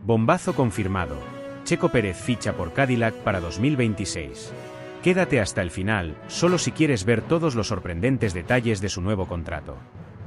Bombazo confirmado. Checo Pérez ficha por Cadillac para 2026. Quédate hasta el final, solo si quieres ver todos los sorprendentes detalles de su nuevo contrato.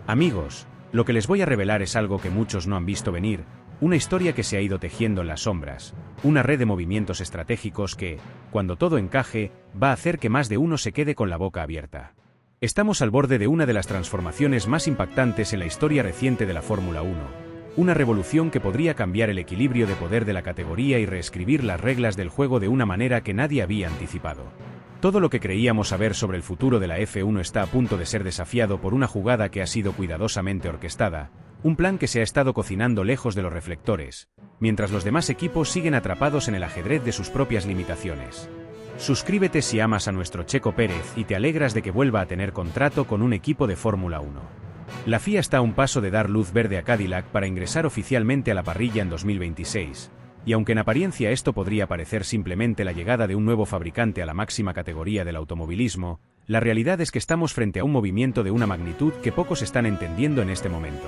Amigos, lo que les voy a revelar es algo que muchos no han visto venir, una historia que se ha ido tejiendo en las sombras, una red de movimientos estratégicos que, cuando todo encaje, va a hacer que más de uno se quede con la boca abierta. Estamos al borde de una de las transformaciones más impactantes en la historia reciente de la Fórmula 1. Una revolución que podría cambiar el equilibrio de poder de la categoría y reescribir las reglas del juego de una manera que nadie había anticipado. Todo lo que creíamos saber sobre el futuro de la F1 está a punto de ser desafiado por una jugada que ha sido cuidadosamente orquestada, un plan que se ha estado cocinando lejos de los reflectores, mientras los demás equipos siguen atrapados en el ajedrez de sus propias limitaciones. Suscríbete si amas a nuestro Checo Pérez y te alegras de que vuelva a tener contrato con un equipo de Fórmula 1. La FIA está a un paso de dar luz verde a Cadillac para ingresar oficialmente a la parrilla en 2026, y aunque en apariencia esto podría parecer simplemente la llegada de un nuevo fabricante a la máxima categoría del automovilismo, la realidad es que estamos frente a un movimiento de una magnitud que pocos están entendiendo en este momento.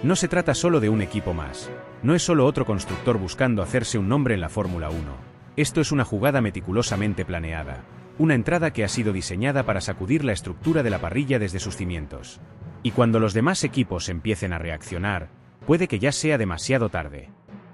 No se trata solo de un equipo más, no es solo otro constructor buscando hacerse un nombre en la Fórmula 1. Esto es una jugada meticulosamente planeada, una entrada que ha sido diseñada para sacudir la estructura de la parrilla desde sus cimientos. Y cuando los demás equipos empiecen a reaccionar, puede que ya sea demasiado tarde.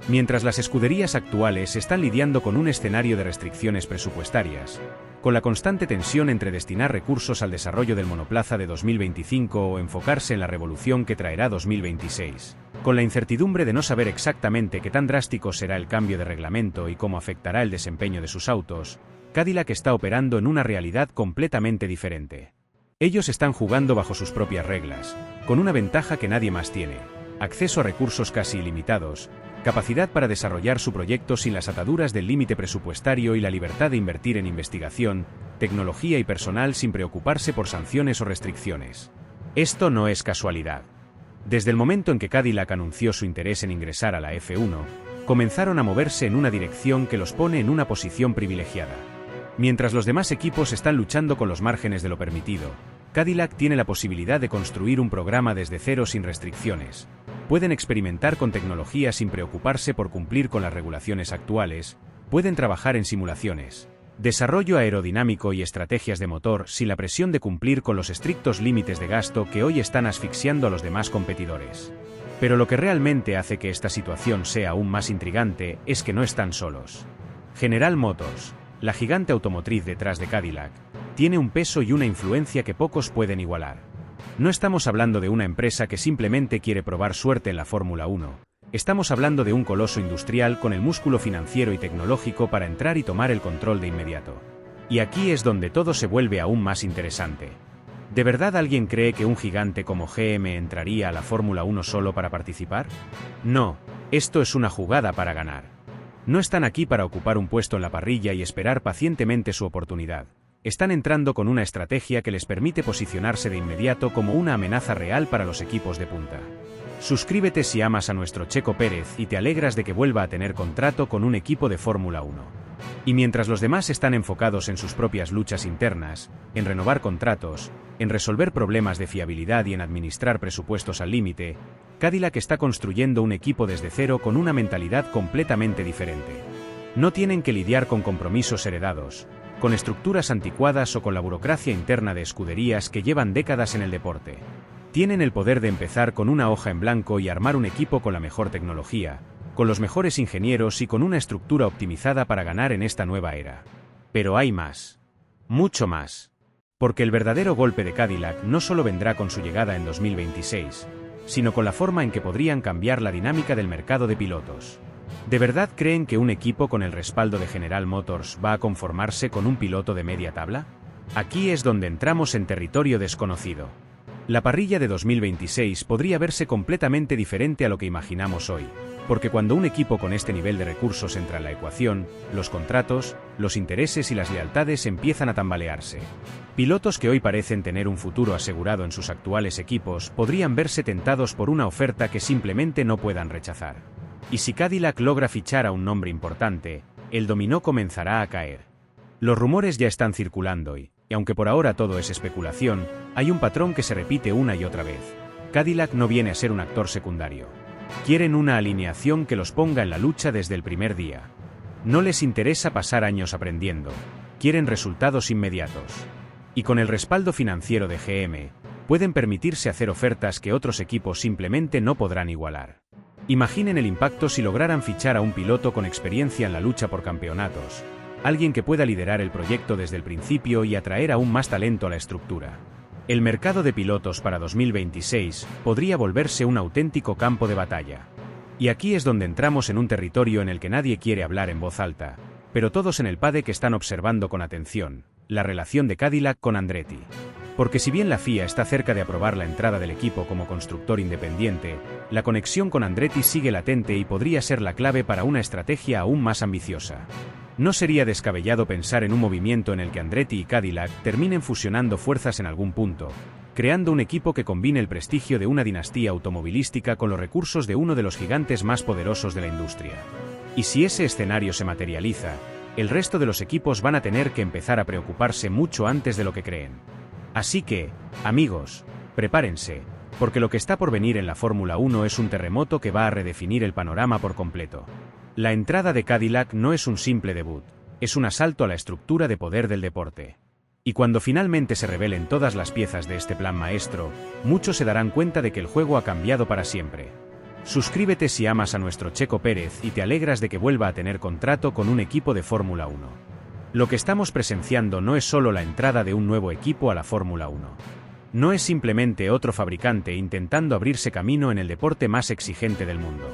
Mientras las escuderías actuales están lidiando con un escenario de restricciones presupuestarias, con la constante tensión entre destinar recursos al desarrollo del monoplaza de 2025 o enfocarse en la revolución que traerá 2026, con la incertidumbre de no saber exactamente qué tan drástico será el cambio de reglamento y cómo afectará el desempeño de sus autos, Cadillac está operando en una realidad completamente diferente. Ellos están jugando bajo sus propias reglas, con una ventaja que nadie más tiene: acceso a recursos casi ilimitados, capacidad para desarrollar su proyecto sin las ataduras del límite presupuestario y la libertad de invertir en investigación, tecnología y personal sin preocuparse por sanciones o restricciones. Esto no es casualidad. Desde el momento en que Cadillac anunció su interés en ingresar a la F1, comenzaron a moverse en una dirección que los pone en una posición privilegiada. Mientras los demás equipos están luchando con los márgenes de lo permitido, Cadillac tiene la posibilidad de construir un programa desde cero sin restricciones. Pueden experimentar con tecnología sin preocuparse por cumplir con las regulaciones actuales, pueden trabajar en simulaciones, desarrollo aerodinámico y estrategias de motor sin la presión de cumplir con los estrictos límites de gasto que hoy están asfixiando a los demás competidores. Pero lo que realmente hace que esta situación sea aún más intrigante es que no están solos. General Motors, la gigante automotriz detrás de Cadillac, tiene un peso y una influencia que pocos pueden igualar. No estamos hablando de una empresa que simplemente quiere probar suerte en la Fórmula 1, estamos hablando de un coloso industrial con el músculo financiero y tecnológico para entrar y tomar el control de inmediato. Y aquí es donde todo se vuelve aún más interesante. ¿De verdad alguien cree que un gigante como GM entraría a la Fórmula 1 solo para participar? No, esto es una jugada para ganar. No están aquí para ocupar un puesto en la parrilla y esperar pacientemente su oportunidad. Están entrando con una estrategia que les permite posicionarse de inmediato como una amenaza real para los equipos de punta. Suscríbete si amas a nuestro Checo Pérez y te alegras de que vuelva a tener contrato con un equipo de Fórmula 1. Y mientras los demás están enfocados en sus propias luchas internas, en renovar contratos, en resolver problemas de fiabilidad y en administrar presupuestos al límite, Cadillac está construyendo un equipo desde cero con una mentalidad completamente diferente. No tienen que lidiar con compromisos heredados, con estructuras anticuadas o con la burocracia interna de escuderías que llevan décadas en el deporte. Tienen el poder de empezar con una hoja en blanco y armar un equipo con la mejor tecnología, con los mejores ingenieros y con una estructura optimizada para ganar en esta nueva era. Pero hay más. Mucho más. Porque el verdadero golpe de Cadillac no solo vendrá con su llegada en 2026, sino con la forma en que podrían cambiar la dinámica del mercado de pilotos. ¿De verdad creen que un equipo con el respaldo de General Motors va a conformarse con un piloto de media tabla? Aquí es donde entramos en territorio desconocido. La parrilla de 2026 podría verse completamente diferente a lo que imaginamos hoy, porque cuando un equipo con este nivel de recursos entra en la ecuación, los contratos, los intereses y las lealtades empiezan a tambalearse. Pilotos que hoy parecen tener un futuro asegurado en sus actuales equipos podrían verse tentados por una oferta que simplemente no puedan rechazar. Y si Cadillac logra fichar a un nombre importante, el dominó comenzará a caer. Los rumores ya están circulando y aunque por ahora todo es especulación, hay un patrón que se repite una y otra vez. Cadillac no viene a ser un actor secundario. Quieren una alineación que los ponga en la lucha desde el primer día. No les interesa pasar años aprendiendo, quieren resultados inmediatos. Y con el respaldo financiero de GM, pueden permitirse hacer ofertas que otros equipos simplemente no podrán igualar. Imaginen el impacto si lograran fichar a un piloto con experiencia en la lucha por campeonatos, alguien que pueda liderar el proyecto desde el principio y atraer aún más talento a la estructura. El mercado de pilotos para 2026 podría volverse un auténtico campo de batalla. Y aquí es donde entramos en un territorio en el que nadie quiere hablar en voz alta, pero todos en el paddock están observando con atención la relación de Cadillac con Andretti. Porque si bien la FIA está cerca de aprobar la entrada del equipo como constructor independiente, la conexión con Andretti sigue latente y podría ser la clave para una estrategia aún más ambiciosa. No sería descabellado pensar en un movimiento en el que Andretti y Cadillac terminen fusionando fuerzas en algún punto, creando un equipo que combine el prestigio de una dinastía automovilística con los recursos de uno de los gigantes más poderosos de la industria. Y si ese escenario se materializa, el resto de los equipos van a tener que empezar a preocuparse mucho antes de lo que creen. Así que, amigos, prepárense, porque lo que está por venir en la Fórmula 1 es un terremoto que va a redefinir el panorama por completo. La entrada de Cadillac no es un simple debut, es un asalto a la estructura de poder del deporte. Y cuando finalmente se revelen todas las piezas de este plan maestro, muchos se darán cuenta de que el juego ha cambiado para siempre. Suscríbete si amas a nuestro Checo Pérez y te alegras de que vuelva a tener contrato con un equipo de Fórmula 1. Lo que estamos presenciando no es solo la entrada de un nuevo equipo a la Fórmula 1. No es simplemente otro fabricante intentando abrirse camino en el deporte más exigente del mundo.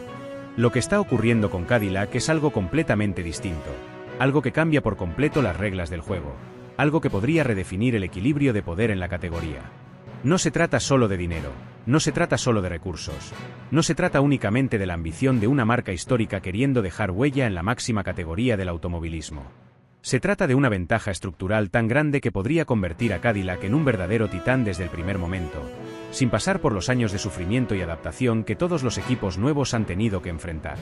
Lo que está ocurriendo con Cadillac es algo completamente distinto, algo que cambia por completo las reglas del juego, algo que podría redefinir el equilibrio de poder en la categoría. No se trata solo de dinero, no se trata solo de recursos, no se trata únicamente de la ambición de una marca histórica queriendo dejar huella en la máxima categoría del automovilismo. Se trata de una ventaja estructural tan grande que podría convertir a Cadillac en un verdadero titán desde el primer momento, sin pasar por los años de sufrimiento y adaptación que todos los equipos nuevos han tenido que enfrentar.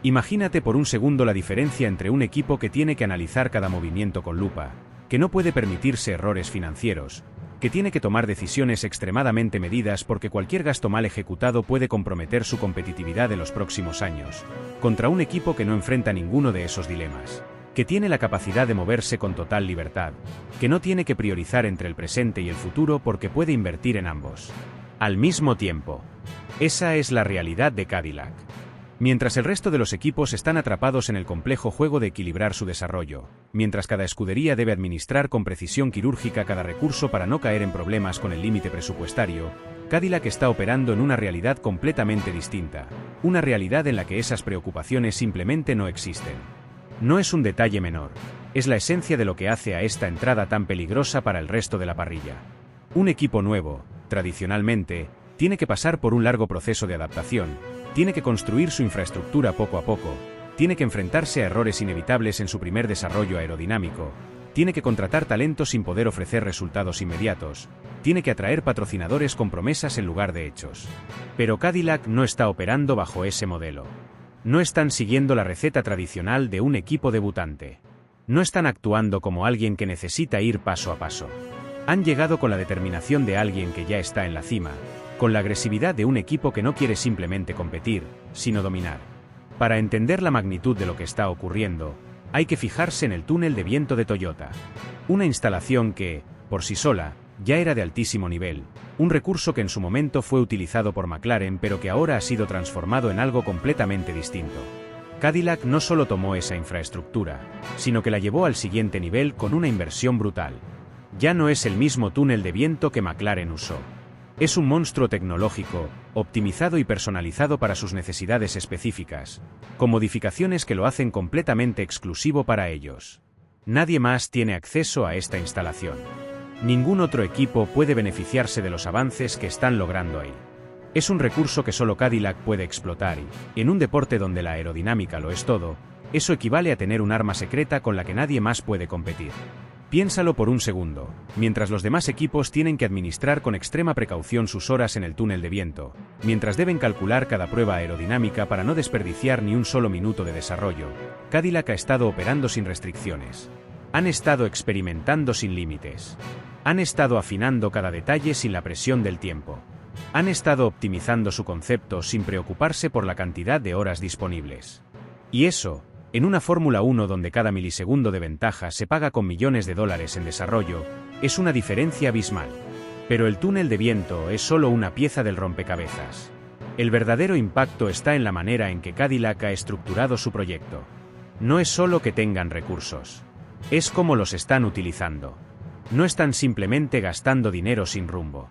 Imagínate por un segundo la diferencia entre un equipo que tiene que analizar cada movimiento con lupa, que no puede permitirse errores financieros, que tiene que tomar decisiones extremadamente medidas porque cualquier gasto mal ejecutado puede comprometer su competitividad en los próximos años, contra un equipo que no enfrenta ninguno de esos dilemas, que tiene la capacidad de moverse con total libertad, que no tiene que priorizar entre el presente y el futuro porque puede invertir en ambos al mismo tiempo. Esa es la realidad de Cadillac. Mientras el resto de los equipos están atrapados en el complejo juego de equilibrar su desarrollo, mientras cada escudería debe administrar con precisión quirúrgica cada recurso para no caer en problemas con el límite presupuestario, Cadillac está operando en una realidad completamente distinta, una realidad en la que esas preocupaciones simplemente no existen. No es un detalle menor, es la esencia de lo que hace a esta entrada tan peligrosa para el resto de la parrilla. Un equipo nuevo, tradicionalmente, tiene que pasar por un largo proceso de adaptación, tiene que construir su infraestructura poco a poco, tiene que enfrentarse a errores inevitables en su primer desarrollo aerodinámico, tiene que contratar talento sin poder ofrecer resultados inmediatos, tiene que atraer patrocinadores con promesas en lugar de hechos. Pero Cadillac no está operando bajo ese modelo. No están siguiendo la receta tradicional de un equipo debutante. No están actuando como alguien que necesita ir paso a paso. Han llegado con la determinación de alguien que ya está en la cima, con la agresividad de un equipo que no quiere simplemente competir, sino dominar. Para entender la magnitud de lo que está ocurriendo, hay que fijarse en el túnel de viento de Toyota. Una instalación que, por sí sola, ya era de altísimo nivel, un recurso que en su momento fue utilizado por McLaren pero que ahora ha sido transformado en algo completamente distinto. Cadillac no solo tomó esa infraestructura, sino que la llevó al siguiente nivel con una inversión brutal. Ya no es el mismo túnel de viento que McLaren usó. Es un monstruo tecnológico, optimizado y personalizado para sus necesidades específicas, con modificaciones que lo hacen completamente exclusivo para ellos. Nadie más tiene acceso a esta instalación. Ningún otro equipo puede beneficiarse de los avances que están logrando ahí. Es un recurso que solo Cadillac puede explotar y, en un deporte donde la aerodinámica lo es todo, eso equivale a tener un arma secreta con la que nadie más puede competir. Piénsalo por un segundo, mientras los demás equipos tienen que administrar con extrema precaución sus horas en el túnel de viento, mientras deben calcular cada prueba aerodinámica para no desperdiciar ni un solo minuto de desarrollo, Cadillac ha estado operando sin restricciones. Han estado experimentando sin límites. Han estado afinando cada detalle sin la presión del tiempo. Han estado optimizando su concepto sin preocuparse por la cantidad de horas disponibles. Y eso, en una Fórmula 1 donde cada milisegundo de ventaja se paga con millones de dólares en desarrollo, es una diferencia abismal. Pero el túnel de viento es solo una pieza del rompecabezas. El verdadero impacto está en la manera en que Cadillac ha estructurado su proyecto. No es solo que tengan recursos. Es cómo los están utilizando. No están simplemente gastando dinero sin rumbo.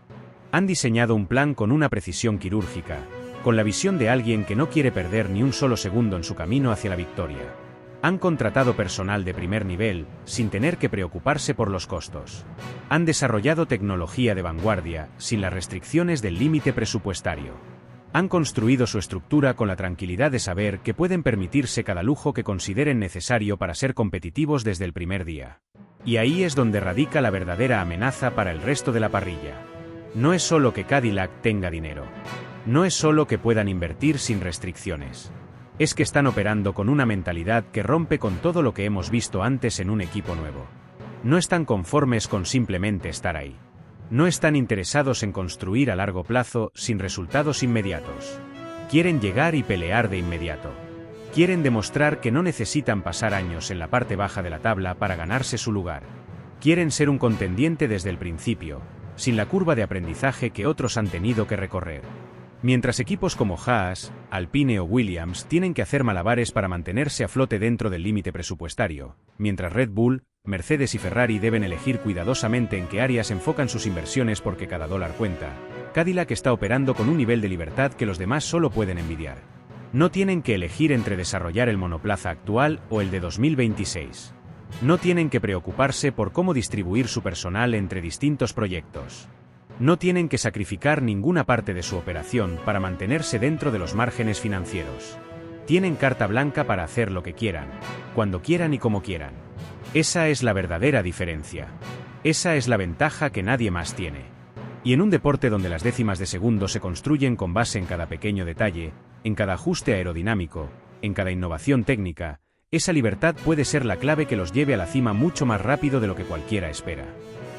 Han diseñado un plan con una precisión quirúrgica, con la visión de alguien que no quiere perder ni un solo segundo en su camino hacia la victoria. Han contratado personal de primer nivel, sin tener que preocuparse por los costos. Han desarrollado tecnología de vanguardia, sin las restricciones del límite presupuestario. Han construido su estructura con la tranquilidad de saber que pueden permitirse cada lujo que consideren necesario para ser competitivos desde el primer día. Y ahí es donde radica la verdadera amenaza para el resto de la parrilla. No es solo que Cadillac tenga dinero. No es solo que puedan invertir sin restricciones. Es que están operando con una mentalidad que rompe con todo lo que hemos visto antes en un equipo nuevo. No están conformes con simplemente estar ahí. No están interesados en construir a largo plazo sin resultados inmediatos. Quieren llegar y pelear de inmediato. Quieren demostrar que no necesitan pasar años en la parte baja de la tabla para ganarse su lugar. Quieren ser un contendiente desde el principio, sin la curva de aprendizaje que otros han tenido que recorrer. Mientras equipos como Haas, Alpine o Williams tienen que hacer malabares para mantenerse a flote dentro del límite presupuestario, mientras Red Bull, Mercedes y Ferrari deben elegir cuidadosamente en qué áreas enfocan sus inversiones porque cada dólar cuenta, Cadillac está operando con un nivel de libertad que los demás solo pueden envidiar. No tienen que elegir entre desarrollar el monoplaza actual o el de 2026. No tienen que preocuparse por cómo distribuir su personal entre distintos proyectos. No tienen que sacrificar ninguna parte de su operación para mantenerse dentro de los márgenes financieros. Tienen carta blanca para hacer lo que quieran, cuando quieran y como quieran. Esa es la verdadera diferencia. Esa es la ventaja que nadie más tiene. Y en un deporte donde las décimas de segundo se construyen con base en cada pequeño detalle, en cada ajuste aerodinámico, en cada innovación técnica, esa libertad puede ser la clave que los lleve a la cima mucho más rápido de lo que cualquiera espera.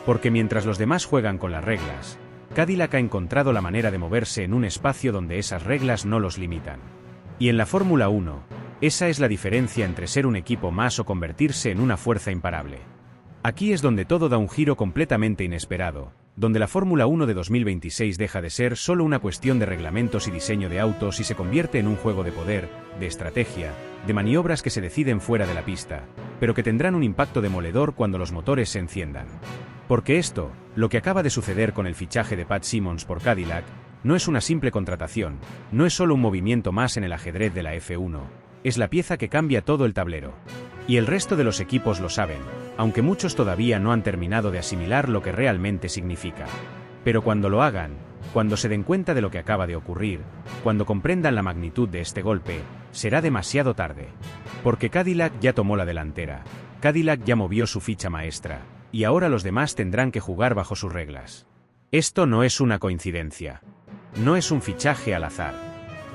Porque mientras los demás juegan con las reglas, Cadillac ha encontrado la manera de moverse en un espacio donde esas reglas no los limitan. Y en la Fórmula 1, esa es la diferencia entre ser un equipo más o convertirse en una fuerza imparable. Aquí es donde todo da un giro completamente inesperado, donde la Fórmula 1 de 2026 deja de ser solo una cuestión de reglamentos y diseño de autos y se convierte en un juego de poder, de estrategia, de maniobras que se deciden fuera de la pista, pero que tendrán un impacto demoledor cuando los motores se enciendan. Porque esto, lo que acaba de suceder con el fichaje de Pat Symonds por Cadillac, no es una simple contratación, no es solo un movimiento más en el ajedrez de la F1, es la pieza que cambia todo el tablero. Y el resto de los equipos lo saben, aunque muchos todavía no han terminado de asimilar lo que realmente significa. Pero cuando lo hagan, cuando se den cuenta de lo que acaba de ocurrir, cuando comprendan la magnitud de este golpe, será demasiado tarde. Porque Cadillac ya tomó la delantera, Cadillac ya movió su ficha maestra, y ahora los demás tendrán que jugar bajo sus reglas. Esto no es una coincidencia. No es un fichaje al azar.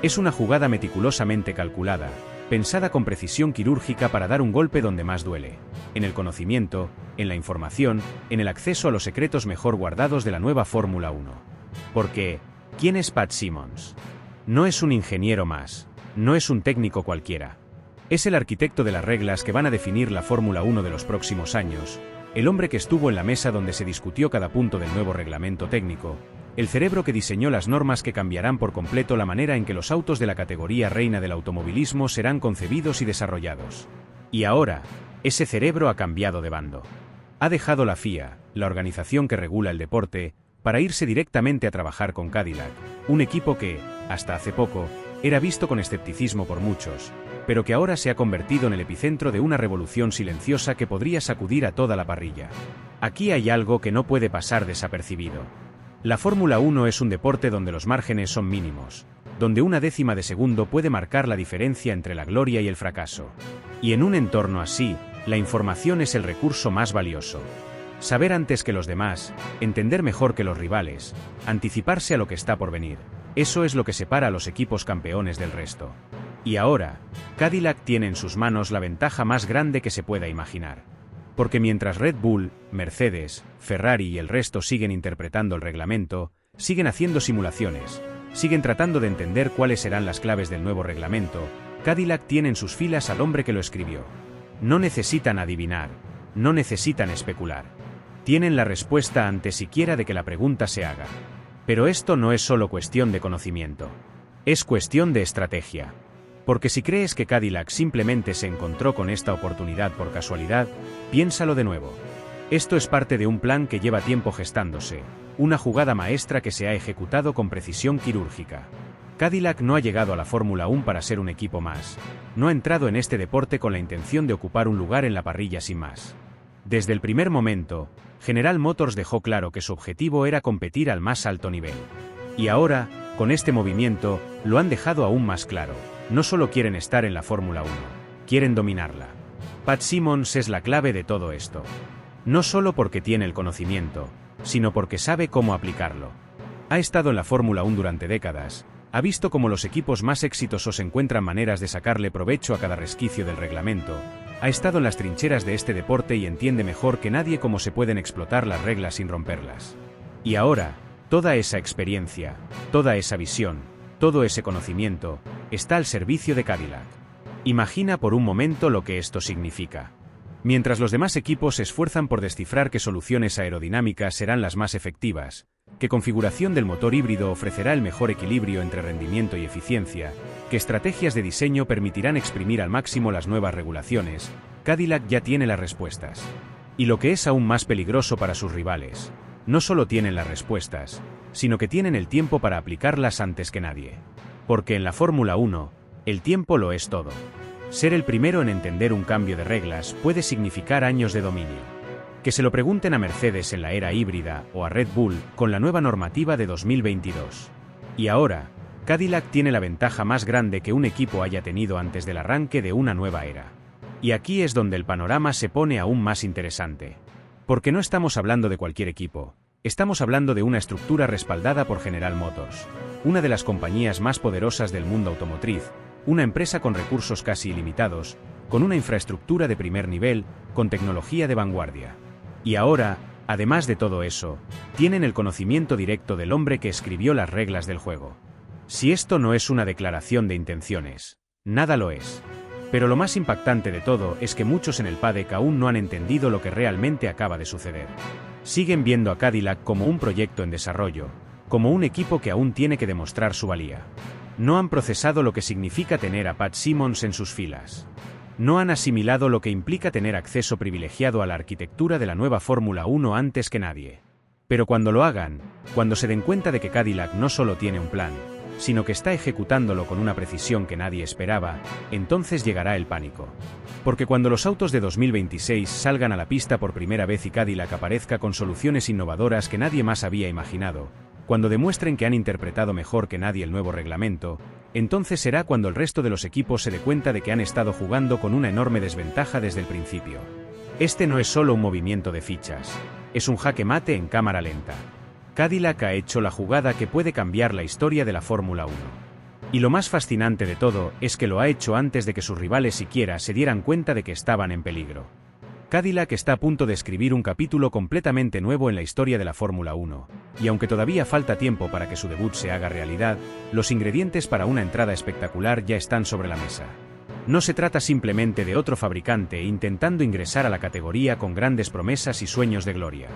Es una jugada meticulosamente calculada, pensada con precisión quirúrgica para dar un golpe donde más duele, en el conocimiento, en la información, en el acceso a los secretos mejor guardados de la nueva Fórmula 1. Porque, ¿quién es Pat Symonds? No es un ingeniero más, no es un técnico cualquiera. Es el arquitecto de las reglas que van a definir la Fórmula 1 de los próximos años, el hombre que estuvo en la mesa donde se discutió cada punto del nuevo reglamento técnico, el cerebro que diseñó las normas que cambiarán por completo la manera en que los autos de la categoría reina del automovilismo serán concebidos y desarrollados. Y ahora, ese cerebro ha cambiado de bando. Ha dejado la FIA, la organización que regula el deporte, para irse directamente a trabajar con Cadillac, un equipo que, hasta hace poco, era visto con escepticismo por muchos, pero que ahora se ha convertido en el epicentro de una revolución silenciosa que podría sacudir a toda la parrilla. Aquí hay algo que no puede pasar desapercibido. La Fórmula 1 es un deporte donde los márgenes son mínimos, donde una décima de segundo puede marcar la diferencia entre la gloria y el fracaso. Y en un entorno así, la información es el recurso más valioso. Saber antes que los demás, entender mejor que los rivales, anticiparse a lo que está por venir, eso es lo que separa a los equipos campeones del resto. Y ahora, Cadillac tiene en sus manos la ventaja más grande que se pueda imaginar. Porque mientras Red Bull, Mercedes, Ferrari y el resto siguen interpretando el reglamento, siguen haciendo simulaciones, siguen tratando de entender cuáles serán las claves del nuevo reglamento. Cadillac tiene en sus filas al hombre que lo escribió. No necesitan adivinar, no necesitan especular. Tienen la respuesta antes siquiera de que la pregunta se haga. Pero esto no es solo cuestión de conocimiento. Es cuestión de estrategia. Porque si crees que Cadillac simplemente se encontró con esta oportunidad por casualidad, piénsalo de nuevo. Esto es parte de un plan que lleva tiempo gestándose, una jugada maestra que se ha ejecutado con precisión quirúrgica. Cadillac no ha llegado a la Fórmula 1 para ser un equipo más. No ha entrado en este deporte con la intención de ocupar un lugar en la parrilla sin más. Desde el primer momento, General Motors dejó claro que su objetivo era competir al más alto nivel. Y ahora, con este movimiento, lo han dejado aún más claro. No solo quieren estar en la Fórmula 1, quieren dominarla. Pat Symonds es la clave de todo esto. No solo porque tiene el conocimiento, sino porque sabe cómo aplicarlo. Ha estado en la Fórmula 1 durante décadas, ha visto cómo los equipos más exitosos encuentran maneras de sacarle provecho a cada resquicio del reglamento, ha estado en las trincheras de este deporte y entiende mejor que nadie cómo se pueden explotar las reglas sin romperlas. Y ahora, toda esa experiencia, toda esa visión, todo ese conocimiento, está al servicio de Cadillac. Imagina por un momento lo que esto significa. Mientras los demás equipos se esfuerzan por descifrar qué soluciones aerodinámicas serán las más efectivas, qué configuración del motor híbrido ofrecerá el mejor equilibrio entre rendimiento y eficiencia, qué estrategias de diseño permitirán exprimir al máximo las nuevas regulaciones, Cadillac ya tiene las respuestas. Y lo que es aún más peligroso para sus rivales, no solo tienen las respuestas, sino que tienen el tiempo para aplicarlas antes que nadie. Porque en la Fórmula 1, el tiempo lo es todo. Ser el primero en entender un cambio de reglas puede significar años de dominio. Que se lo pregunten a Mercedes en la era híbrida o a Red Bull con la nueva normativa de 2022. Y ahora, Cadillac tiene la ventaja más grande que un equipo haya tenido antes del arranque de una nueva era. Y aquí es donde el panorama se pone aún más interesante. Porque no estamos hablando de cualquier equipo, estamos hablando de una estructura respaldada por General Motors, una de las compañías más poderosas del mundo automotriz, una empresa con recursos casi ilimitados, con una infraestructura de primer nivel, con tecnología de vanguardia. Y ahora, además de todo eso, tienen el conocimiento directo del hombre que escribió las reglas del juego. Si esto no es una declaración de intenciones, nada lo es. Pero lo más impactante de todo es que muchos en el paddock aún no han entendido lo que realmente acaba de suceder. Siguen viendo a Cadillac como un proyecto en desarrollo, como un equipo que aún tiene que demostrar su valía. No han procesado lo que significa tener a Pat Symonds en sus filas. No han asimilado lo que implica tener acceso privilegiado a la arquitectura de la nueva Fórmula 1 antes que nadie. Pero cuando lo hagan, cuando se den cuenta de que Cadillac no solo tiene un plan, sino que está ejecutándolo con una precisión que nadie esperaba, entonces llegará el pánico. Porque cuando los autos de 2026 salgan a la pista por primera vez y Cadillac aparezca con soluciones innovadoras que nadie más había imaginado, cuando demuestren que han interpretado mejor que nadie el nuevo reglamento, entonces será cuando el resto de los equipos se dé cuenta de que han estado jugando con una enorme desventaja desde el principio. Este no es solo un movimiento de fichas, es un jaque mate en cámara lenta. Cadillac ha hecho la jugada que puede cambiar la historia de la Fórmula 1. Y lo más fascinante de todo es que lo ha hecho antes de que sus rivales siquiera se dieran cuenta de que estaban en peligro. Cadillac está a punto de escribir un capítulo completamente nuevo en la historia de la Fórmula 1, y aunque todavía falta tiempo para que su debut se haga realidad, los ingredientes para una entrada espectacular ya están sobre la mesa. No se trata simplemente de otro fabricante intentando ingresar a la categoría con grandes promesas y sueños de gloria.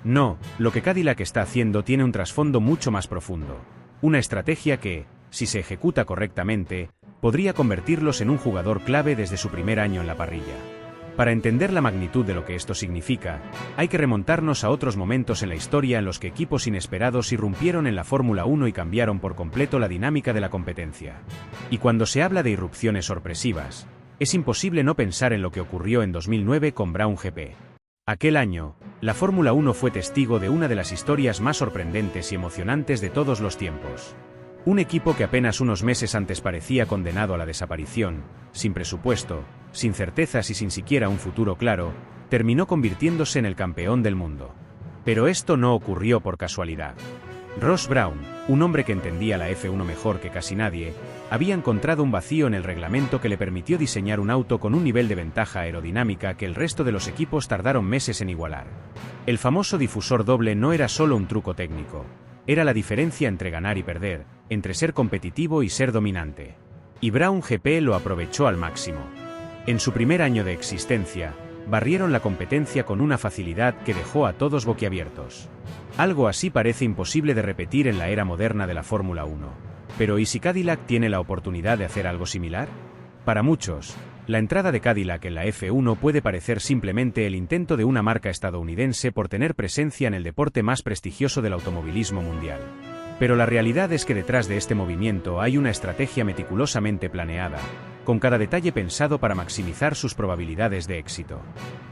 No, lo que Cadillac está haciendo tiene un trasfondo mucho más profundo, una estrategia que, si se ejecuta correctamente, podría convertirlos en un jugador clave desde su primer año en la parrilla. Para entender la magnitud de lo que esto significa, hay que remontarnos a otros momentos en la historia en los que equipos inesperados irrumpieron en la Fórmula 1 y cambiaron por completo la dinámica de la competencia. Y cuando se habla de irrupciones sorpresivas, es imposible no pensar en lo que ocurrió en 2009 con Brown GP. Aquel año, la Fórmula 1 fue testigo de una de las historias más sorprendentes y emocionantes de todos los tiempos. Un equipo que apenas unos meses antes parecía condenado a la desaparición, sin presupuesto, sin certezas y sin siquiera un futuro claro, terminó convirtiéndose en el campeón del mundo. Pero esto no ocurrió por casualidad. Ross Brawn, un hombre que entendía la F1 mejor que casi nadie, había encontrado un vacío en el reglamento que le permitió diseñar un auto con un nivel de ventaja aerodinámica que el resto de los equipos tardaron meses en igualar. El famoso difusor doble no era solo un truco técnico. Era la diferencia entre ganar y perder, entre ser competitivo y ser dominante. Y Braun GP lo aprovechó al máximo. En su primer año de existencia, barrieron la competencia con una facilidad que dejó a todos boquiabiertos. Algo así parece imposible de repetir en la era moderna de la Fórmula 1. Pero ¿y si Cadillac tiene la oportunidad de hacer algo similar? Para muchos, la entrada de Cadillac en la F1 puede parecer simplemente el intento de una marca estadounidense por tener presencia en el deporte más prestigioso del automovilismo mundial. Pero la realidad es que detrás de este movimiento hay una estrategia meticulosamente planeada, con cada detalle pensado para maximizar sus probabilidades de éxito.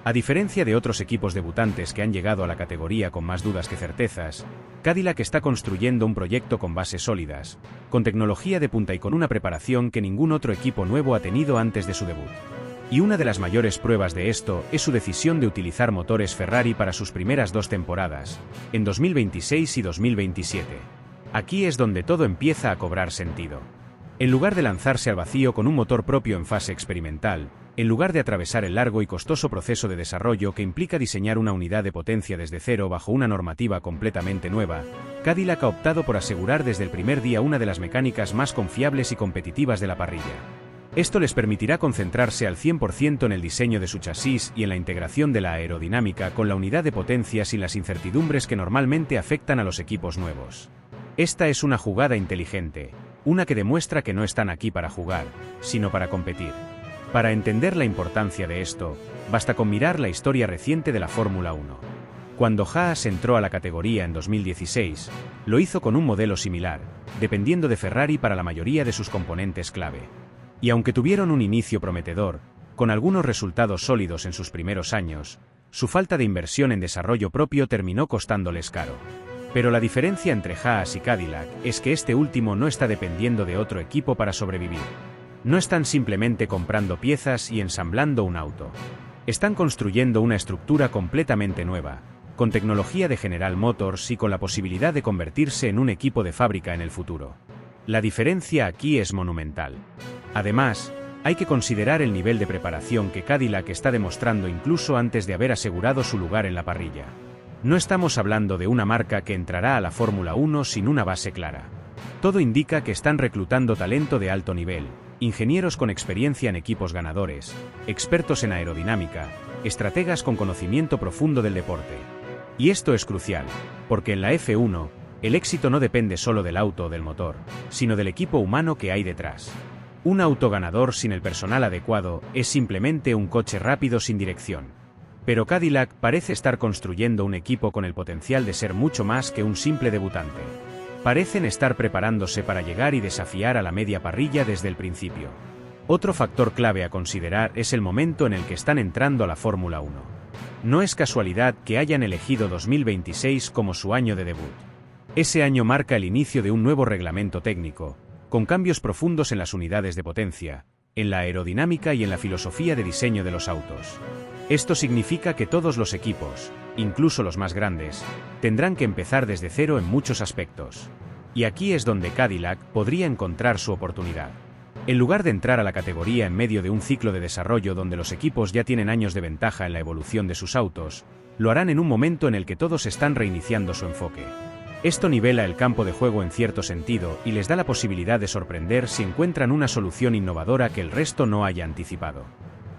A diferencia de otros equipos debutantes que han llegado a la categoría con más dudas que certezas, Cadillac está construyendo un proyecto con bases sólidas, con tecnología de punta y con una preparación que ningún otro equipo nuevo ha tenido antes de su debut. Y una de las mayores pruebas de esto es su decisión de utilizar motores Ferrari para sus primeras 2 temporadas, en 2026 y 2027. Aquí es donde todo empieza a cobrar sentido. En lugar de lanzarse al vacío con un motor propio en fase experimental, en lugar de atravesar el largo y costoso proceso de desarrollo que implica diseñar una unidad de potencia desde cero bajo una normativa completamente nueva, Cadillac ha optado por asegurar desde el primer día una de las mecánicas más confiables y competitivas de la parrilla. Esto les permitirá concentrarse al 100% en el diseño de su chasis y en la integración de la aerodinámica con la unidad de potencia sin las incertidumbres que normalmente afectan a los equipos nuevos. Esta es una jugada inteligente, una que demuestra que no están aquí para jugar, sino para competir. Para entender la importancia de esto, basta con mirar la historia reciente de la Fórmula 1. Cuando Haas entró a la categoría en 2016, lo hizo con un modelo similar, dependiendo de Ferrari para la mayoría de sus componentes clave. Y aunque tuvieron un inicio prometedor, con algunos resultados sólidos en sus primeros años, su falta de inversión en desarrollo propio terminó costándoles caro. Pero la diferencia entre Haas y Cadillac es que este último no está dependiendo de otro equipo para sobrevivir. No están simplemente comprando piezas y ensamblando un auto. Están construyendo una estructura completamente nueva, con tecnología de General Motors y con la posibilidad de convertirse en un equipo de fábrica en el futuro. La diferencia aquí es monumental. Además, hay que considerar el nivel de preparación que Cadillac está demostrando incluso antes de haber asegurado su lugar en la parrilla. No estamos hablando de una marca que entrará a la Fórmula 1 sin una base clara. Todo indica que están reclutando talento de alto nivel, ingenieros con experiencia en equipos ganadores, expertos en aerodinámica, estrategas con conocimiento profundo del deporte. Y esto es crucial, porque en la F1, el éxito no depende solo del auto o del motor, sino del equipo humano que hay detrás. Un auto ganador sin el personal adecuado es simplemente un coche rápido sin dirección. Pero Cadillac parece estar construyendo un equipo con el potencial de ser mucho más que un simple debutante. Parecen estar preparándose para llegar y desafiar a la media parrilla desde el principio. Otro factor clave a considerar es el momento en el que están entrando a la Fórmula 1. No es casualidad que hayan elegido 2026 como su año de debut. Ese año marca el inicio de un nuevo reglamento técnico, con cambios profundos en las unidades de potencia, en la aerodinámica y en la filosofía de diseño de los autos. Esto significa que todos los equipos, incluso los más grandes, tendrán que empezar desde cero en muchos aspectos. Y aquí es donde Cadillac podría encontrar su oportunidad. En lugar de entrar a la categoría en medio de un ciclo de desarrollo donde los equipos ya tienen años de ventaja en la evolución de sus autos, lo harán en un momento en el que todos están reiniciando su enfoque. Esto nivela el campo de juego en cierto sentido y les da la posibilidad de sorprender si encuentran una solución innovadora que el resto no haya anticipado.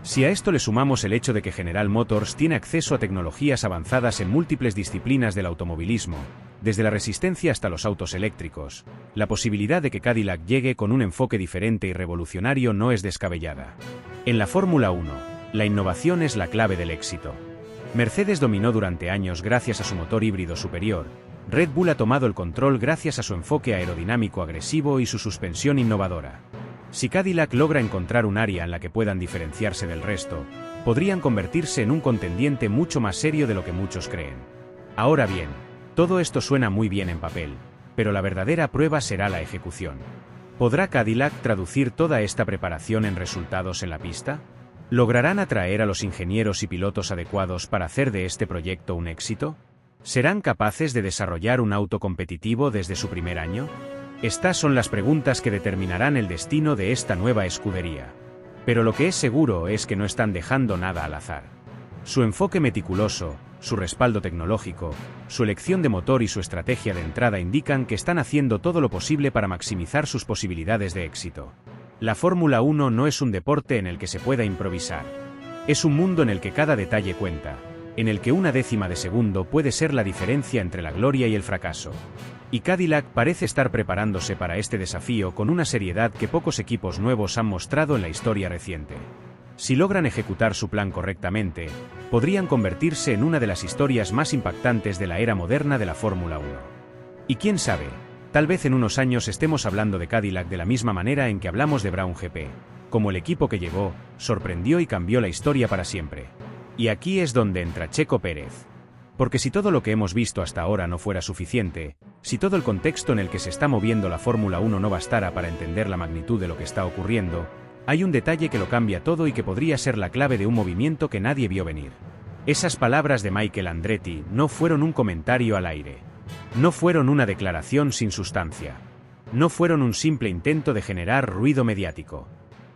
Si a esto le sumamos el hecho de que General Motors tiene acceso a tecnologías avanzadas en múltiples disciplinas del automovilismo, desde la resistencia hasta los autos eléctricos, la posibilidad de que Cadillac llegue con un enfoque diferente y revolucionario no es descabellada. En la Fórmula 1, la innovación es la clave del éxito. Mercedes dominó durante años gracias a su motor híbrido superior, Red Bull ha tomado el control gracias a su enfoque aerodinámico agresivo y su suspensión innovadora. Si Cadillac logra encontrar un área en la que puedan diferenciarse del resto, podrían convertirse en un contendiente mucho más serio de lo que muchos creen. Ahora bien, todo esto suena muy bien en papel, pero la verdadera prueba será la ejecución. ¿Podrá Cadillac traducir toda esta preparación en resultados en la pista? ¿Lograrán atraer a los ingenieros y pilotos adecuados para hacer de este proyecto un éxito? ¿Serán capaces de desarrollar un auto competitivo desde su primer año? Estas son las preguntas que determinarán el destino de esta nueva escudería. Pero lo que es seguro es que no están dejando nada al azar. Su enfoque meticuloso, su respaldo tecnológico, su elección de motor y su estrategia de entrada indican que están haciendo todo lo posible para maximizar sus posibilidades de éxito. La Fórmula 1 no es un deporte en el que se pueda improvisar. Es un mundo en el que cada detalle cuenta, en el que una décima de segundo puede ser la diferencia entre la gloria y el fracaso. Y Cadillac parece estar preparándose para este desafío con una seriedad que pocos equipos nuevos han mostrado en la historia reciente. Si logran ejecutar su plan correctamente, podrían convertirse en una de las historias más impactantes de la era moderna de la Fórmula 1. Y quién sabe, tal vez en unos años estemos hablando de Cadillac de la misma manera en que hablamos de Brown GP, como el equipo que llegó, sorprendió y cambió la historia para siempre. Y aquí es donde entra Checo Pérez. Porque si todo lo que hemos visto hasta ahora no fuera suficiente, si todo el contexto en el que se está moviendo la Fórmula 1 no bastara para entender la magnitud de lo que está ocurriendo, hay un detalle que lo cambia todo y que podría ser la clave de un movimiento que nadie vio venir. Esas palabras de Michael Andretti no fueron un comentario al aire. No fueron una declaración sin sustancia. No fueron un simple intento de generar ruido mediático.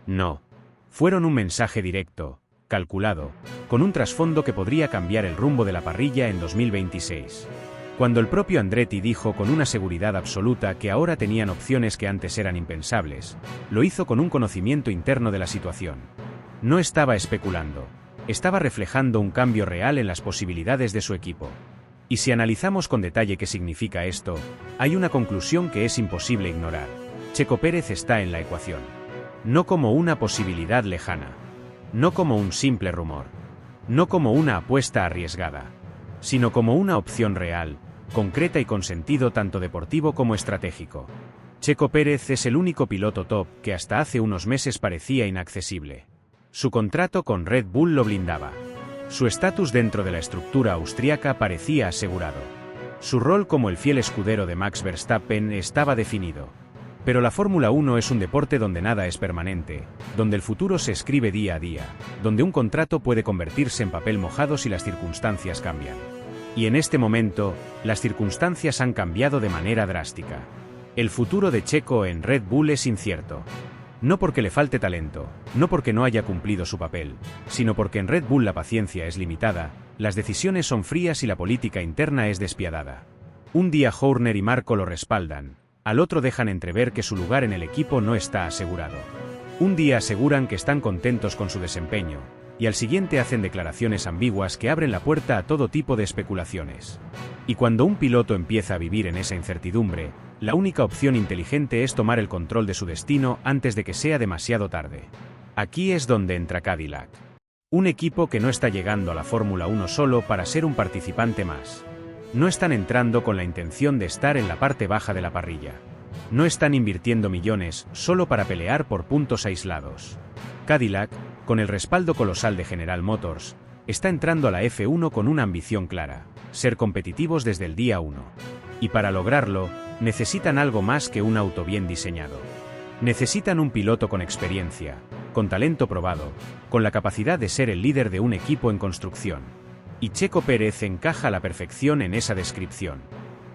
No. Fueron un mensaje directo, calculado, con un trasfondo que podría cambiar el rumbo de la parrilla en 2026. Cuando el propio Andretti dijo con una seguridad absoluta que ahora tenían opciones que antes eran impensables, lo hizo con un conocimiento interno de la situación. No estaba especulando, estaba reflejando un cambio real en las posibilidades de su equipo. Y si analizamos con detalle qué significa esto, hay una conclusión que es imposible ignorar. Checo Pérez está en la ecuación. No como una posibilidad lejana. No como un simple rumor. No como una apuesta arriesgada. Sino como una opción real, concreta y con sentido tanto deportivo como estratégico. Checo Pérez es el único piloto top que hasta hace unos meses parecía inaccesible. Su contrato con Red Bull lo blindaba. Su estatus dentro de la estructura austríaca parecía asegurado. Su rol como el fiel escudero de Max Verstappen estaba definido. Pero la Fórmula 1 es un deporte donde nada es permanente, donde el futuro se escribe día a día, donde un contrato puede convertirse en papel mojado si las circunstancias cambian. Y en este momento, las circunstancias han cambiado de manera drástica. El futuro de Checo en Red Bull es incierto. No porque le falte talento, no porque no haya cumplido su papel, sino porque en Red Bull la paciencia es limitada, las decisiones son frías y la política interna es despiadada. Un día Horner y Marco lo respaldan, al otro dejan entrever que su lugar en el equipo no está asegurado. Un día aseguran que están contentos con su desempeño, y al siguiente hacen declaraciones ambiguas que abren la puerta a todo tipo de especulaciones. Y cuando un piloto empieza a vivir en esa incertidumbre, la única opción inteligente es tomar el control de su destino antes de que sea demasiado tarde. Aquí es donde entra Cadillac. Un equipo que no está llegando a la Fórmula 1 solo para ser un participante más. No están entrando con la intención de estar en la parte baja de la parrilla. No están invirtiendo millones solo para pelear por puntos aislados. Cadillac, con el respaldo colosal de General Motors, está entrando a la F1 con una ambición clara: ser competitivos desde el día 1. Y para lograrlo, necesitan algo más que un auto bien diseñado. Necesitan un piloto con experiencia, con talento probado, con la capacidad de ser el líder de un equipo en construcción. Y Checo Pérez encaja a la perfección en esa descripción.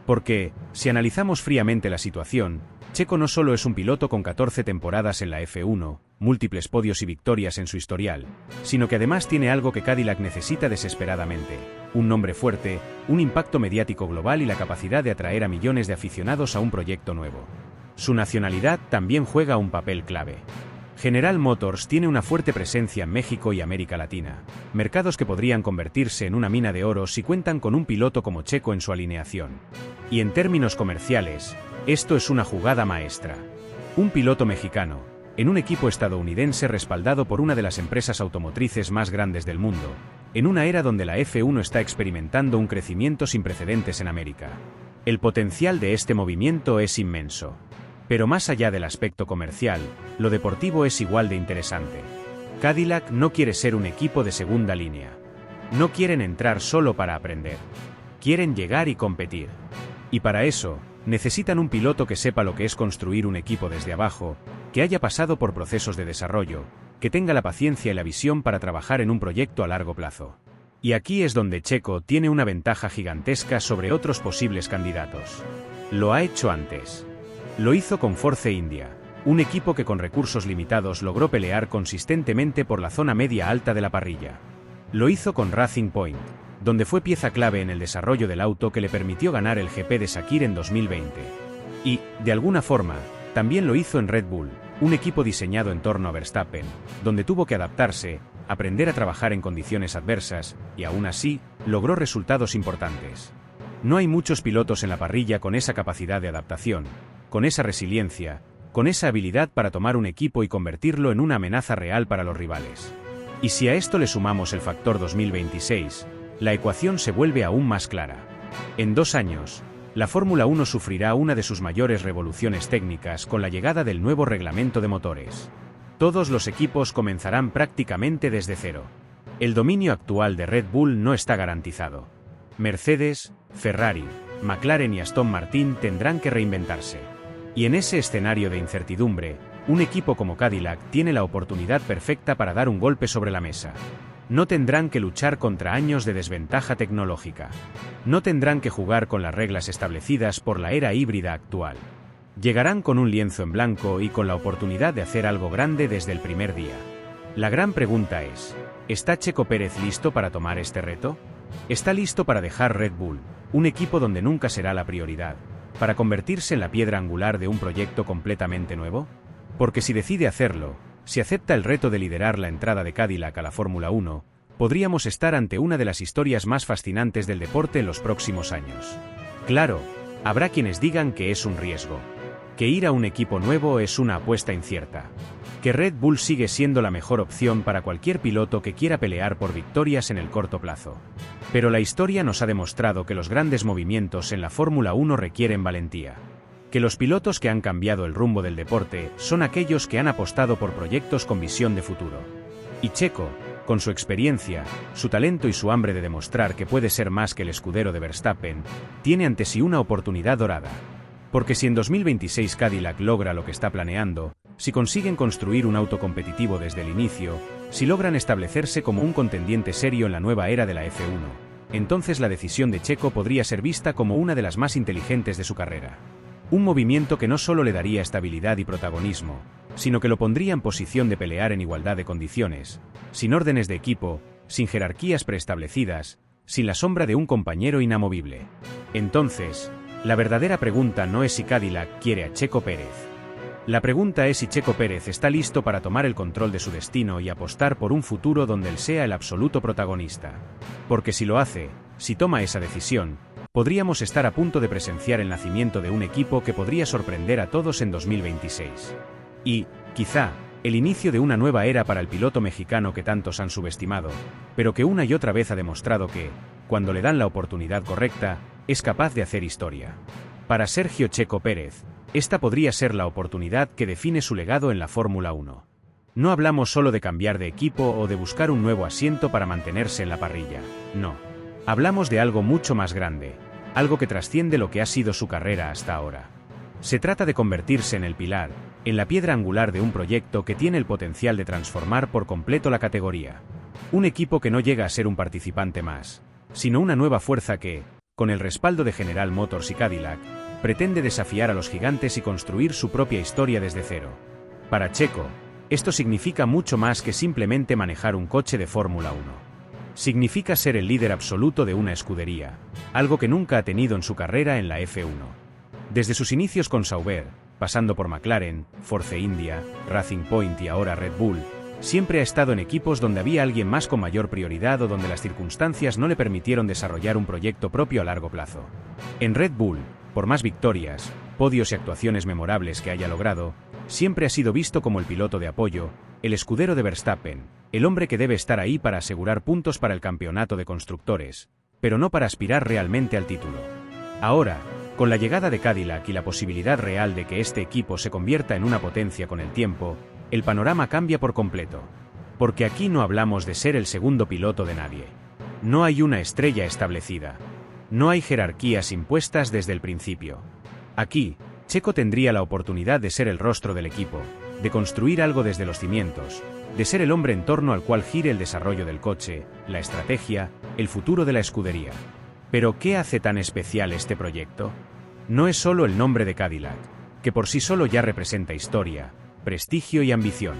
Porque, si analizamos fríamente la situación, Checo no solo es un piloto con 14 temporadas en la F1, múltiples podios y victorias en su historial, sino que además tiene algo que Cadillac necesita desesperadamente: un nombre fuerte, un impacto mediático global y la capacidad de atraer a millones de aficionados a un proyecto nuevo. Su nacionalidad también juega un papel clave. General Motors tiene una fuerte presencia en México y América Latina, mercados que podrían convertirse en una mina de oro si cuentan con un piloto como Checo en su alineación. Y en términos comerciales, esto es una jugada maestra. Un piloto mexicano, en un equipo estadounidense respaldado por una de las empresas automotrices más grandes del mundo, en una era donde la F1 está experimentando un crecimiento sin precedentes en América. El potencial de este movimiento es inmenso. Pero más allá del aspecto comercial, lo deportivo es igual de interesante. Cadillac no quiere ser un equipo de segunda línea. No quieren entrar solo para aprender. Quieren llegar y competir. Y para eso, necesitan un piloto que sepa lo que es construir un equipo desde abajo, que haya pasado por procesos de desarrollo, que tenga la paciencia y la visión para trabajar en un proyecto a largo plazo. Y aquí es donde Checo tiene una ventaja gigantesca sobre otros posibles candidatos. Lo ha hecho antes. Lo hizo con Force India, un equipo que con recursos limitados logró pelear consistentemente por la zona media alta de la parrilla. Lo hizo con Racing Point, donde fue pieza clave en el desarrollo del auto que le permitió ganar el GP de Sakir en 2020. Y, de alguna forma, también lo hizo en Red Bull, un equipo diseñado en torno a Verstappen, donde tuvo que adaptarse, aprender a trabajar en condiciones adversas, y aún así, logró resultados importantes. No hay muchos pilotos en la parrilla con esa capacidad de adaptación, con esa resiliencia, con esa habilidad para tomar un equipo y convertirlo en una amenaza real para los rivales. Y si a esto le sumamos el factor 2026, la ecuación se vuelve aún más clara. En 2 años, la Fórmula 1 sufrirá una de sus mayores revoluciones técnicas con la llegada del nuevo reglamento de motores. Todos los equipos comenzarán prácticamente desde cero. El dominio actual de Red Bull no está garantizado. Mercedes, Ferrari, McLaren y Aston Martin tendrán que reinventarse. Y en ese escenario de incertidumbre, un equipo como Cadillac tiene la oportunidad perfecta para dar un golpe sobre la mesa. No tendrán que luchar contra años de desventaja tecnológica. No tendrán que jugar con las reglas establecidas por la era híbrida actual. Llegarán con un lienzo en blanco y con la oportunidad de hacer algo grande desde el primer día. La gran pregunta es, ¿está Checo Pérez listo para tomar este reto? ¿Está listo para dejar Red Bull, un equipo donde nunca será la prioridad, para convertirse en la piedra angular de un proyecto completamente nuevo? Porque si decide hacerlo, si acepta el reto de liderar la entrada de Cadillac a la Fórmula 1, podríamos estar ante una de las historias más fascinantes del deporte en los próximos años. Claro, habrá quienes digan que es un riesgo, que ir a un equipo nuevo es una apuesta incierta, que Red Bull sigue siendo la mejor opción para cualquier piloto que quiera pelear por victorias en el corto plazo. Pero la historia nos ha demostrado que los grandes movimientos en la Fórmula 1 requieren valentía. Que los pilotos que han cambiado el rumbo del deporte son aquellos que han apostado por proyectos con visión de futuro. Y Checo, con su experiencia, su talento y su hambre de demostrar que puede ser más que el escudero de Verstappen, tiene ante sí una oportunidad dorada. Porque si en 2026 Cadillac logra lo que está planeando, si consiguen construir un auto competitivo desde el inicio, si logran establecerse como un contendiente serio en la nueva era de la F1, entonces la decisión de Checo podría ser vista como una de las más inteligentes de su carrera. Un movimiento que no solo le daría estabilidad y protagonismo, sino que lo pondría en posición de pelear en igualdad de condiciones, sin órdenes de equipo, sin jerarquías preestablecidas, sin la sombra de un compañero inamovible. Entonces, la verdadera pregunta no es si Cadillac quiere a Checo Pérez. La pregunta es si Checo Pérez está listo para tomar el control de su destino y apostar por un futuro donde él sea el absoluto protagonista. Porque si lo hace, si toma esa decisión, podríamos estar a punto de presenciar el nacimiento de un equipo que podría sorprender a todos en 2026. Y, quizá, el inicio de una nueva era para el piloto mexicano que tantos han subestimado, pero que una y otra vez ha demostrado que, cuando le dan la oportunidad correcta, es capaz de hacer historia. Para Sergio Checo Pérez, esta podría ser la oportunidad que define su legado en la Fórmula 1. No hablamos solo de cambiar de equipo o de buscar un nuevo asiento para mantenerse en la parrilla, no. Hablamos de algo mucho más grande, algo que trasciende lo que ha sido su carrera hasta ahora. Se trata de convertirse en el pilar, en la piedra angular de un proyecto que tiene el potencial de transformar por completo la categoría. Un equipo que no llega a ser un participante más, sino una nueva fuerza que, con el respaldo de General Motors y Cadillac, pretende desafiar a los gigantes y construir su propia historia desde cero. Para Checo, esto significa mucho más que simplemente manejar un coche de Fórmula 1. Significa ser el líder absoluto de una escudería, algo que nunca ha tenido en su carrera en la F1. Desde sus inicios con Sauber, pasando por McLaren, Force India, Racing Point y ahora Red Bull, siempre ha estado en equipos donde había alguien más con mayor prioridad o donde las circunstancias no le permitieron desarrollar un proyecto propio a largo plazo. En Red Bull, por más victorias, podios y actuaciones memorables que haya logrado, siempre ha sido visto como el piloto de apoyo, el escudero de Verstappen, el hombre que debe estar ahí para asegurar puntos para el campeonato de constructores, pero no para aspirar realmente al título. Ahora, con la llegada de Cadillac y la posibilidad real de que este equipo se convierta en una potencia con el tiempo, el panorama cambia por completo. Porque aquí no hablamos de ser el segundo piloto de nadie. No hay una estrella establecida. No hay jerarquías impuestas desde el principio. Aquí, Checo tendría la oportunidad de ser el rostro del equipo, de construir algo desde los cimientos, de ser el hombre en torno al cual gire el desarrollo del coche, la estrategia, el futuro de la escudería. Pero ¿qué hace tan especial este proyecto? No es solo el nombre de Cadillac, que por sí solo ya representa historia, prestigio y ambición.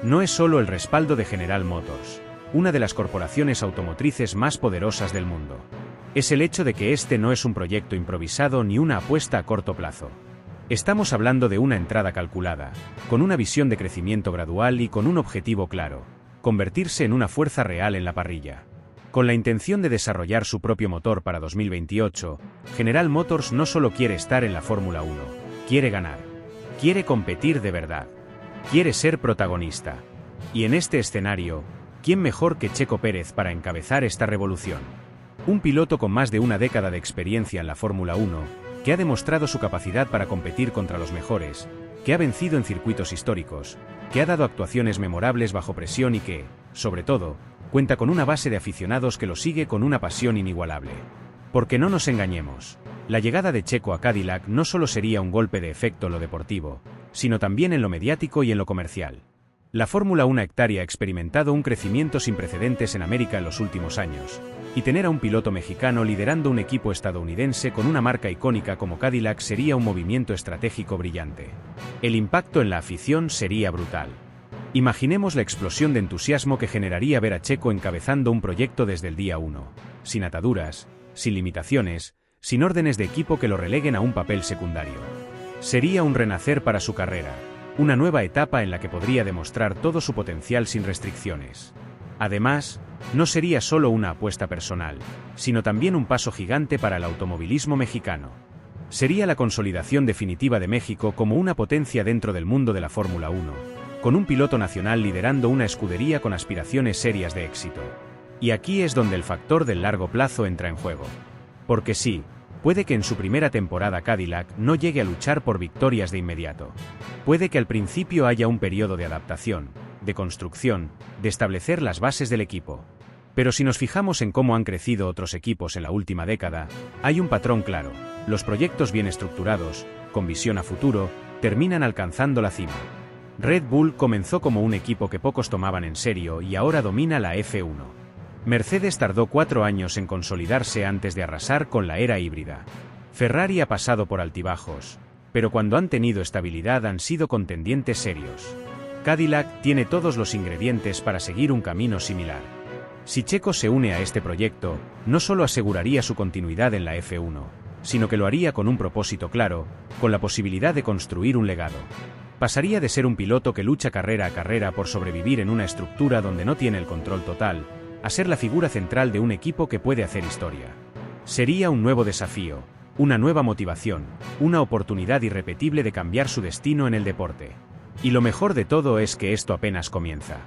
No es solo el respaldo de General Motors, una de las corporaciones automotrices más poderosas del mundo. Es el hecho de que este no es un proyecto improvisado ni una apuesta a corto plazo. Estamos hablando de una entrada calculada, con una visión de crecimiento gradual y con un objetivo claro: convertirse en una fuerza real en la parrilla. Con la intención de desarrollar su propio motor para 2028, General Motors no solo quiere estar en la Fórmula 1, quiere ganar. Quiere competir de verdad. Quiere ser protagonista. Y en este escenario, ¿quién mejor que Checo Pérez para encabezar esta revolución? Un piloto con más de una década de experiencia en la Fórmula 1, que ha demostrado su capacidad para competir contra los mejores, que ha vencido en circuitos históricos, que ha dado actuaciones memorables bajo presión y que, sobre todo, cuenta con una base de aficionados que lo sigue con una pasión inigualable. Porque no nos engañemos, la llegada de Checo a Cadillac no solo sería un golpe de efecto en lo deportivo, sino también en lo mediático y en lo comercial. La Fórmula 1 hectárea ha experimentado un crecimiento sin precedentes en América en los últimos años, y tener a un piloto mexicano liderando un equipo estadounidense con una marca icónica como Cadillac sería un movimiento estratégico brillante. El impacto en la afición sería brutal. Imaginemos la explosión de entusiasmo que generaría ver a Checo encabezando un proyecto desde el día 1, sin ataduras, sin limitaciones, sin órdenes de equipo que lo releguen a un papel secundario. Sería un renacer para su carrera, una nueva etapa en la que podría demostrar todo su potencial sin restricciones. Además, no sería solo una apuesta personal, sino también un paso gigante para el automovilismo mexicano. Sería la consolidación definitiva de México como una potencia dentro del mundo de la Fórmula 1. Con un piloto nacional liderando una escudería con aspiraciones serias de éxito. Y aquí es donde el factor del largo plazo entra en juego. Porque sí, puede que en su primera temporada Cadillac no llegue a luchar por victorias de inmediato. Puede que al principio haya un periodo de adaptación, de construcción, de establecer las bases del equipo. Pero si nos fijamos en cómo han crecido otros equipos en la última década, hay un patrón claro: los proyectos bien estructurados, con visión a futuro, terminan alcanzando la cima. Red Bull comenzó como un equipo que pocos tomaban en serio y ahora domina la F1. Mercedes tardó 4 años en consolidarse antes de arrasar con la era híbrida. Ferrari ha pasado por altibajos, pero cuando han tenido estabilidad han sido contendientes serios. Cadillac tiene todos los ingredientes para seguir un camino similar. Si Checo se une a este proyecto, no solo aseguraría su continuidad en la F1, sino que lo haría con un propósito claro, con la posibilidad de construir un legado. Pasaría de ser un piloto que lucha carrera a carrera por sobrevivir en una estructura donde no tiene el control total, a ser la figura central de un equipo que puede hacer historia. Sería un nuevo desafío, una nueva motivación, una oportunidad irrepetible de cambiar su destino en el deporte. Y lo mejor de todo es que esto apenas comienza.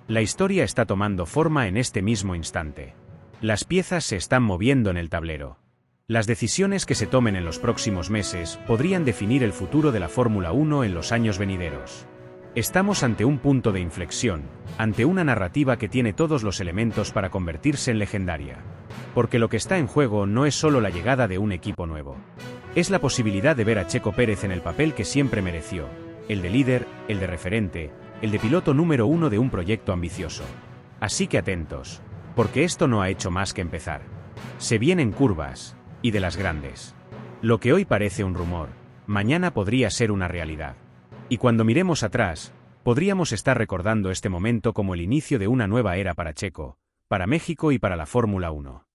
La historia está tomando forma en este mismo instante. Las piezas se están moviendo en el tablero. Las decisiones que se tomen en los próximos meses podrían definir el futuro de la Fórmula 1 en los años venideros. Estamos ante un punto de inflexión, ante una narrativa que tiene todos los elementos para convertirse en legendaria. Porque lo que está en juego no es solo la llegada de un equipo nuevo. Es la posibilidad de ver a Checo Pérez en el papel que siempre mereció, el de líder, el de referente, el de piloto número 1 de un proyecto ambicioso. Así que atentos, porque esto no ha hecho más que empezar. Se vienen curvas. Y de las grandes. Lo que hoy parece un rumor, mañana podría ser una realidad. Y cuando miremos atrás, podríamos estar recordando este momento como el inicio de una nueva era para Checo, para México y para la Fórmula 1.